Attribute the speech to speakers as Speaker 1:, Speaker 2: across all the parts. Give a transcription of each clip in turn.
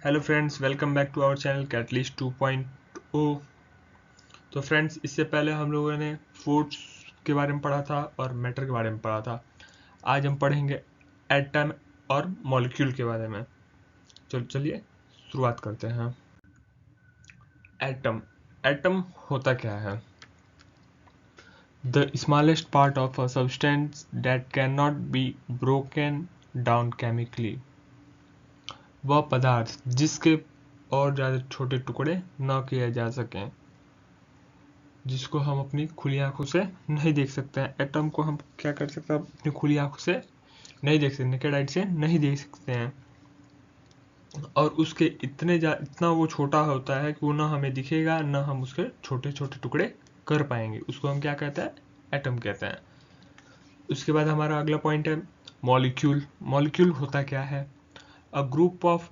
Speaker 1: Hello friends, welcome back to our channel catalyst 2.0। तो friends, इससे पहले हम लोगों ने फोर्स के बारे में पढ़ा था और मैटर के बारे में पढ़ा था। आज हम पढ़ेंगे एटम और मॉलिक्यूल के बारे में। चलिए शुरुआत करते हैं। एटम एटम होता क्या है? The smallest part of a substance that can not be broken down chemically. वह पदार्थ जिसके और ज़्यादा छोटे टुकड़े न किए जा सकें, जिसको हम अपनी खुली आंखों से नहीं देख सकते हैं। एटम को हम क्या कर सकते हैं? अपनी खुली आंखों से नहीं देख सकते, नेकेड आई से नहीं देख सकते हैं। और उसके इतना वो छोटा होता है कि वो ना हमें दिखेगा, ना हम उसके छोटे छोटे टुकड़े कर पाएंगे। उसको हम क्या कहते हैं? एटम कहते हैं। उसके बाद हमारा अगला पॉइंट है मॉलिक्यूल। मॉलिक्यूल होता क्या है? A group of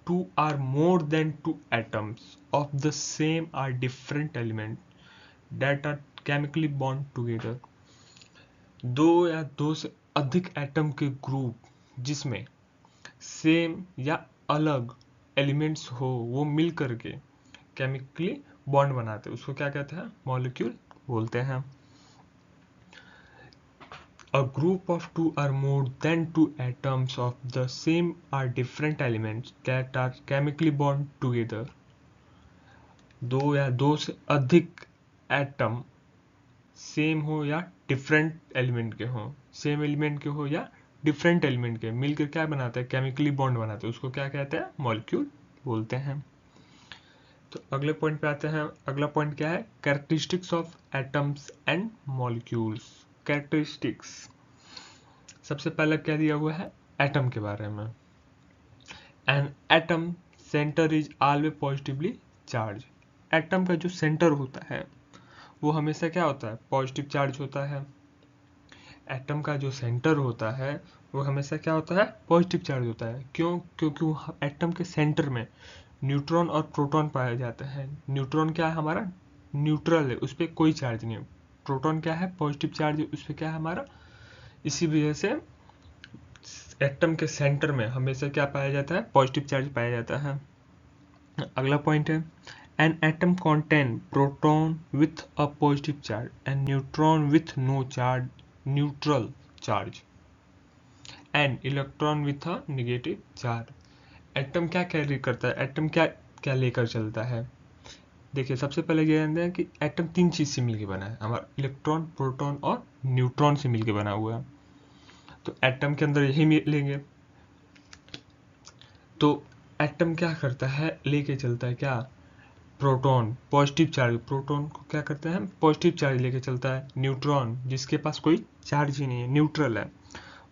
Speaker 1: two or more than two atoms of the same or different element that are chemically bond together। दो या दो से अधिक एटम के ग्रुप जिसमें सेम या अलग एलिमेंट्स हो, वो मिल करके केमिकली बॉन्ड बनाते हैं, उसको क्या कहते हैं? मॉलिक्यूल बोलते हैं। A group of two or more than two atoms of the same are different elements that are chemically bond together। दो या दो से अधिक एटम सेम हो या डिफरेंट एलिमेंट के हो, सेम एलिमेंट के हो या डिफरेंट एलिमेंट के, मिलकर क्या बनाते हैं? केमिकली बॉन्ड बनाते हैं, उसको क्या कहते हैं? मॉलिक्यूल बोलते हैं। तो अगले पॉइंट पे आते हैं। अगला पॉइंट क्या है? Characteristics of atoms and molecules. Characteristics, सबसे पहले क्या दिया हुआ है एटम के बारे में। An atom centre is always positively charge. Atom का जो सेंटर होता है वो हमेशा क्या होता है? पॉजिटिव चार्ज होता है। एटम का जो सेंटर होता है वो हमेशा क्या होता है? पॉजिटिव चार्ज होता है। क्यों? क्योंकि वो एटम के सेंटर में न्यूट्रॉन और प्रोटॉन पाए जाते हैं। न्यूट्रॉन क्या है? हमारा न्यूट्रल है, उस पर कोई चार्ज नहीं है। प्रोटॉन क्या है? पॉजिटिव चार्ज है, उस पर क्या है? हमारा। इसी वजह से एटम के सेंटर में हमेशा क्या पाया जाता है? पॉजिटिव चार्ज पाया जाता है। अगला पॉइंट है an atom contain proton with a positive charge and neutron with no charge, neutral charge, and electron with a negative charge. Atom क्या कैरी करता है? एटम क्या क्या लेकर चलता है? देखिए, सबसे पहले ये जानते हैं कि एटम तीन चीज से मिलकर बना है। हमारा इलेक्ट्रॉन, प्रोटॉन और न्यूट्रॉन से मिलकर बना हुआ है। तो एटम के अंदर यही मिलेंगे। तो एटम क्या करता है? लेके चलता है क्या? Proton, positive charge. प्रोटॉन को क्या करते हैं? पॉजिटिव चार्ज लेके चलता है। न्यूट्रॉन, जिसके पास कोई चार्ज ही नहीं है, न्यूट्रल है।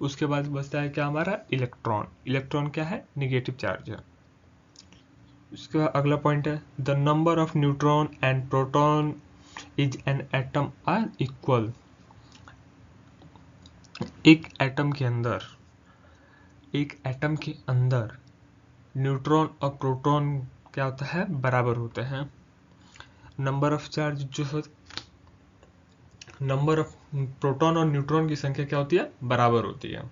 Speaker 1: उसके बाद बचता है क्या? हमारा इलेक्ट्रॉन। इलेक्ट्रॉन क्या है? निगेटिव चार्ज है। उसके बाद अगला पॉइंट है the number of neutron and proton is an atom are equal. एक एटम के अंदर न्यूट्रॉन और प्रोटॉन क्या होता है? बराबर होते हैं। नंबर ऑफ चार्ज जो है, नंबर ऑफ प्रोटॉन और न्यूट्रॉन की संख्या क्या होती है? बराबर होती है।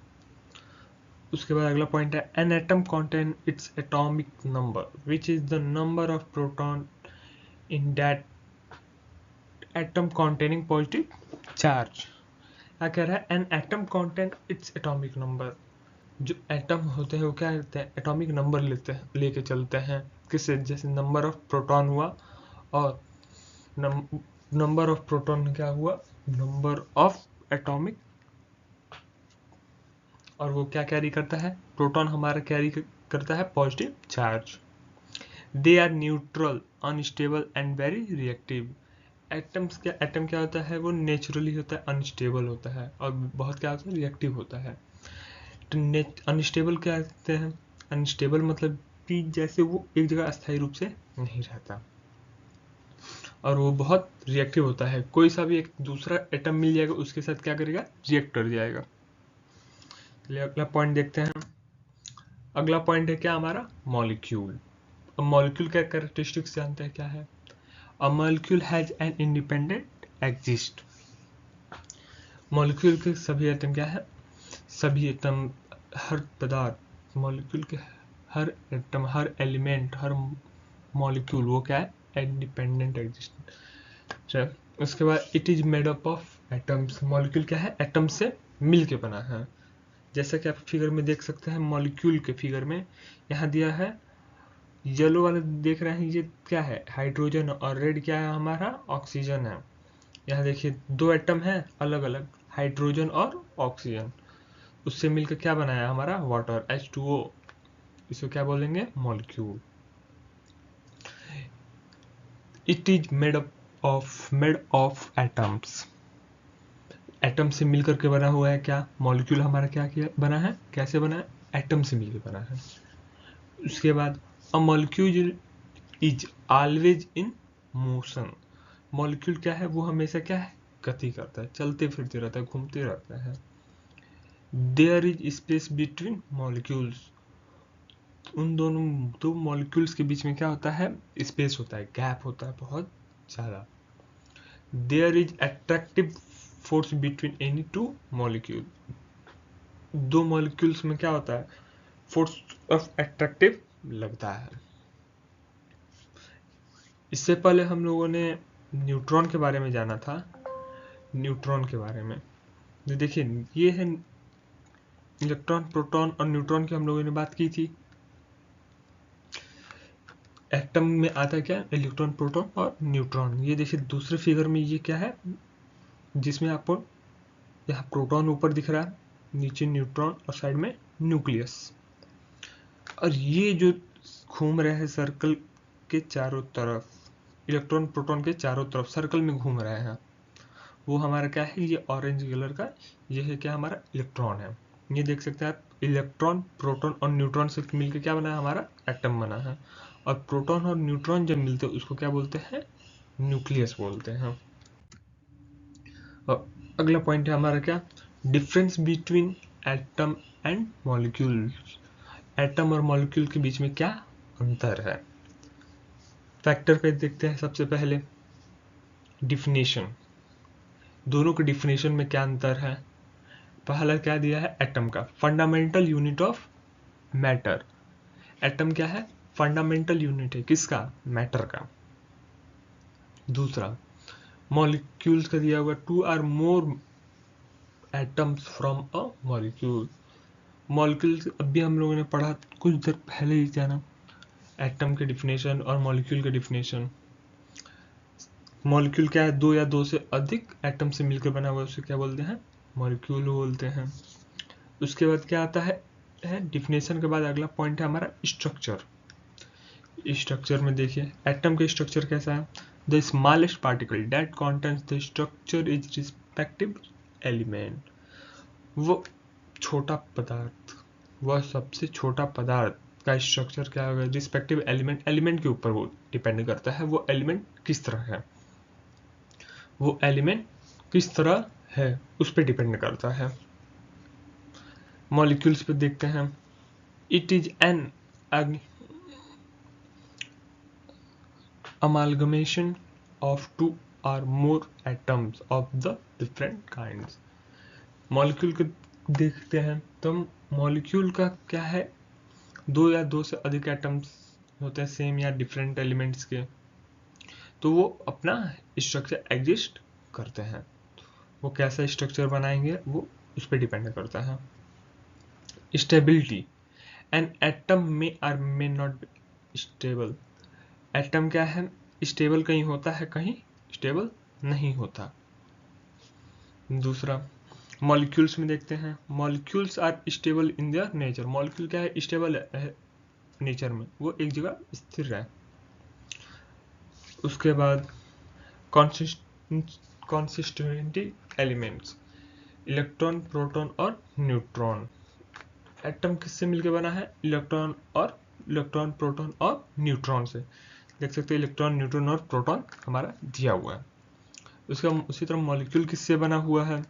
Speaker 1: उसके बाद अगला पॉइंट है an atom contain its atomic number which is the number of proton in that atom containing positive charge. क्या कह रहा है? An atom contain its atomic number. जो एटम होते हैं वो क्या करते हैं? एटॉमिक नंबर लेके चलते हैं। किससे? जैसे नंबर ऑफ प्रोटॉन हुआ और नंबर ऑफ प्रोटॉन क्या हुआ? Number of atomic. और वो क्या कैरी करता है? प्रोटॉन हमारा कैरी करता है positive charge. They are neutral, unstable and very reactive. Atom क्या होता है? वो नेचुरली होता है, अनस्टेबल होता है और बहुत क्या होता है? रिएक्टिव होता है। तो अनस्टेबल क्या कहते हैं? अनस्टेबल मतलब कि जैसे वो एक जगह अस्थायी रूप से नहीं रहता, और वो बहुत रिएक्टिव होता है। कोई सा भी एक दूसरा एटम मिल जाएगा, उसके साथ क्या करेगा? रिएक्ट कर जाएगा। चलिए अगला पॉइंट देखते हैं। अगला पॉइंट है क्या हमारा? मॉलिक्यूल। अब मॉलिक्यूल का कैरेक्टरिस्टिक्स जानते हैं क्या है? A molecule has an independent exist. Molecule के सभी एटम क्या है? सभी एटम, हर पदार्थ, मॉलिक्यूल के हर एटम, हर एलिमेंट, हर मॉलिक्यूल वो क्या है, इंडिपेंडेंट एग्जिस्ट। उसके बाद it is made up of atoms, molecule क्या है, एटम से मिल के बना है। जैसा कि आप फिगर में देख सकते हैं, मॉलिक्यूल के फिगर में यहाँ दिया है, येलो वाला देख रहे हैं, ये क्या है, हाइड्रोजन, और रेड क्या है हमारा, ऑक्सीजन है। यहाँ देखिए दो एटम है अलग अलग, हाइड्रोजन और ऑक्सीजन, उससे मिलकर क्या बनाया हमारा, वाटर, H2O, इसको क्या बोलेंगे, molecule. It is made of atoms, atom से मिलकर के बना हुआ है क्या, मॉलिक्यूल हमारा क्या किया बना है, कैसे बना है, एटम से मिलकर बना है। उसके बाद a molecule is always in motion, molecule क्या है, वो हमेशा क्या है, गति करता है, चलते फिरते रहता है, घूमते रहता है। There is space between molecules, उन दोनों दो मॉलिक्यूल्स के बीच में क्या होता है, स्पेस होता है, गैप होता है बहुत ज़्यादा। There is attractive force between any two molecule, दो मॉलिक्यूल्स में क्या होता है, फोर्स ऑफ अट्रैक्टिव लगता है। इससे पहले हम लोगों ने न्यूट्रॉन के बारे में जाना था, न्यूट्रॉन के बारे में देखिए, ये है इलेक्ट्रॉन, प्रोटॉन और न्यूट्रॉन की हम लोगों ने बात की थी। एटम में आता है क्या, इलेक्ट्रॉन, प्रोटॉन और न्यूट्रॉन। ये देखिए दूसरे फिगर में ये क्या है, जिसमें आपको यहाँ प्रोटॉन ऊपर दिख रहा है, नीचे न्यूट्रॉन और साइड में न्यूक्लियस, और ये जो घूम रहे हैं सर्कल के चारों तरफ, इलेक्ट्रॉन प्रोटॉन के चारों तरफ सर्कल में घूम रहे हैं, वो हमारा क्या है, ये ऑरेंज कलर का, ये है क्या, हमारा इलेक्ट्रॉन है। ये देख सकते हैं आप, इलेक्ट्रॉन, प्रोटॉन और न्यूट्रॉन से मिलकर क्या बना है, हमारा एटम बना है। और प्रोटॉन और न्यूट्रॉन जब मिलते हैं उसको क्या बोलते हैं, न्यूक्लियस बोलते हैं। और अगला पॉइंट है हमारा क्या, difference between atom and molecule, atom और मॉलिक्यूल के बीच में क्या अंतर है। फैक्टर पे देखते हैं सबसे पहले, डिफिनेशन, दोनों के डिफिनेशन में क्या अंतर है। पहला क्या दिया है, एटम का fundamental unit of matter, atom क्या है, फंडामेंटल यूनिट है किसका, मैटर का। दूसरा, मॉलिक्यूल्स का दिया हुआ, two or more atoms from a molecule, molecules अभी हम लोगों ने पढ़ा कुछ देर पहले ही जाना, एटम के डिफिनेशन और मॉलिक्यूल के डिफिनेशन। मॉलिक्यूल क्या है, दो या दो से अधिक एटम से मिलकर बना हुआ, उसे क्या बोलते हैं, मॉलिक्यूल बोलते हैं। उसके बाद क्या आता है डिफिनेशन के बाद अगला पॉइंट है हमारा स्ट्रक्चर। स्ट्रक्चर में देखिए एटम का स्ट्रक्चर कैसा है, the smallest particle that contains the structure is respective element, वो छोटा पदार्थ, वह सबसे छोटा पदार्थ का स्ट्रक्चर क्या होगा, रिस्पेक्टिव एलिमेंट, एलिमेंट के ऊपर वो डिपेंड करता है, वो एलिमेंट किस तरह है, वो एलिमेंट किस तरह है उस पर डिपेंड करता है। मॉलिक्यूल्स पे देखते हैं, it is an amalgamation of two or more atoms of the different kinds, molecule को देखते हैं तो मॉलिक्यूल का क्या है, दो या दो से अधिक एटम्स होते हैं सेम या डिफरेंट एलिमेंट्स के, तो वो अपना स्ट्रक्चर एग्जिस्ट करते हैं, वो कैसा स्ट्रक्चर बनाएंगे वो उस पर डिपेंड करता है। Stability, an atom may or may not stable, atom क्या है, स्टेबल कहीं होता है कहीं स्टेबल नहीं होता। दूसरा, मॉलिक्यूल्स में देखते हैं, molecules are stable in their nature, molecule क्या है, स्टेबल है नेचर में, वो एक जगह स्थिर है। उसके बाद कॉन्सिस्टेंटी एलिमेंट्स, इलेक्ट्रॉन, प्रोटॉन और न्यूट्रॉन, एटम किससे मिलकर बना है, इलेक्ट्रॉन, प्रोटॉन और न्यूट्रॉन से, देख सकते हैं इलेक्ट्रॉन, न्यूट्रॉन और प्रोटॉन हमारा दिया हुआ है। उसका उसी तरह मॉलिक्यूल किससे बना हुआ है,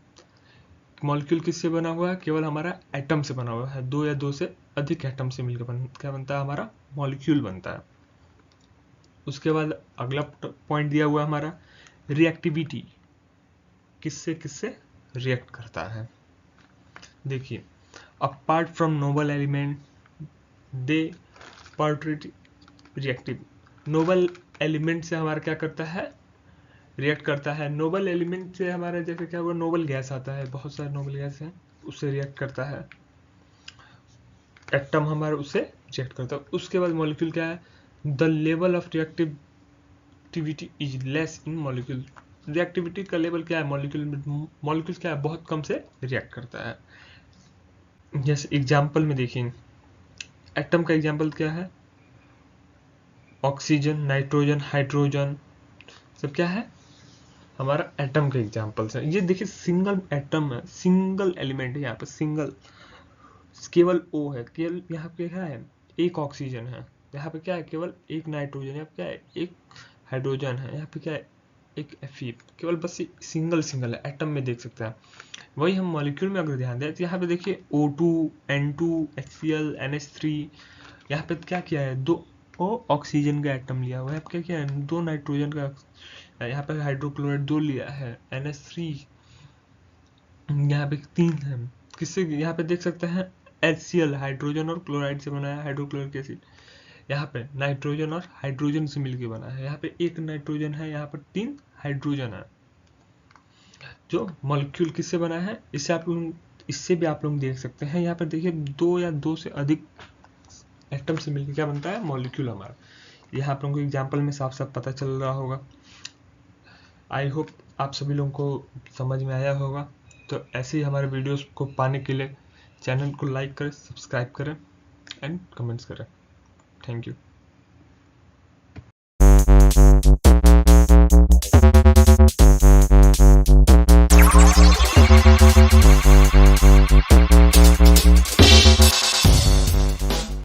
Speaker 1: मॉलिक्यूल किससे बना हुआ है, केवल हमारा एटम से बना हुआ है, दो या दो से अधिक एटम से मिलकर क्या बनता है, हमारा मॉलिक्यूल बनता है। उसके बाद अगला पॉइंट दिया हुआ है हमारा रिएक्टिविटी, किससे किससे रिएक्ट करता है। देखिए, apart from noble element they quadratic reactive. Noble element से हमारा क्या करता है, रिएक्ट करता है। नोबल एलिमेंट से हमारा जैसे क्या हुआ, नोबल गैस आता है, बहुत सारे नोबल गैस हैं, उससे रिएक्ट करता है, एटम हमारा उससे रिएक्ट करता है। उसके बाद मॉलिक्यूल क्या है, the level of reactivity is less in molecule. Reactivity का लेवल क्या है मॉलिक्यूल क्या है, बहुत कम से रिएक्ट करता है। जैसे एग्जाम्पल में देखें, एटम का एग्जाम्पल क्या है, ऑक्सीजन, नाइट्रोजन, हाइड्रोजन, सब क्या है हमारा एटम के एग्जाम्पल्स हैं। ये देखिए सिंगल एटम है, सिंगल एलिमेंट है, यहाँ पर सिंगल केवल O है, केवल यहाँ पे क्या है, एक ऑक्सीजन है, यहाँ पे क्या है केवल एक नाइट्रोजन है, यहाँ पे क्या है एक हाइड्रोजन है, यहाँ पे क्या है एक Fe, केवल बस सिंगल है, एटम में देख सकते हैं। वही हम मॉलिक्यूल में अगर ध्यान दें तो यहाँ पे देखिए O2, N2, HCl, NH3, यहाँ पे क्या किया है, दो ऑक्सीजन का एटम लिया हुआ है, क्या किया है, दो नाइट्रोजन का, यहाँ पे हाइड्रोक्लोराइड दो लिया है, NH3 यहाँ पे 3 है, किससे, यहाँ पे देख सकते हैं HCl हाइड्रोजन और क्लोराइड से बना है, हाइड्रोक्लोरिक एसिड, यहाँ पे नाइट्रोजन और हाइड्रोजन से मिलकर बना है, यहाँ पे एक नाइट्रोजन है, यहाँ पर 3 हाइड्रोजन है। जो मॉलिक्यूल किससे बना है, इससे भी आप लोग देख सकते हैं, यहाँ पर देखिए 2 या 2 से अधिक एटम से मिलकर क्या बनता है, मॉलिक्यूल हमारा। यहाँ आप लोगों को एग्जाम्पल में साफ साफ पता चल रहा होगा। आई होप आप सभी लोगों को समझ में आया होगा। तो ऐसे ही हमारे वीडियोस को पाने के लिए चैनल को लाइक करें, सब्सक्राइब करें एंड कमेंट्स करें। Thank you.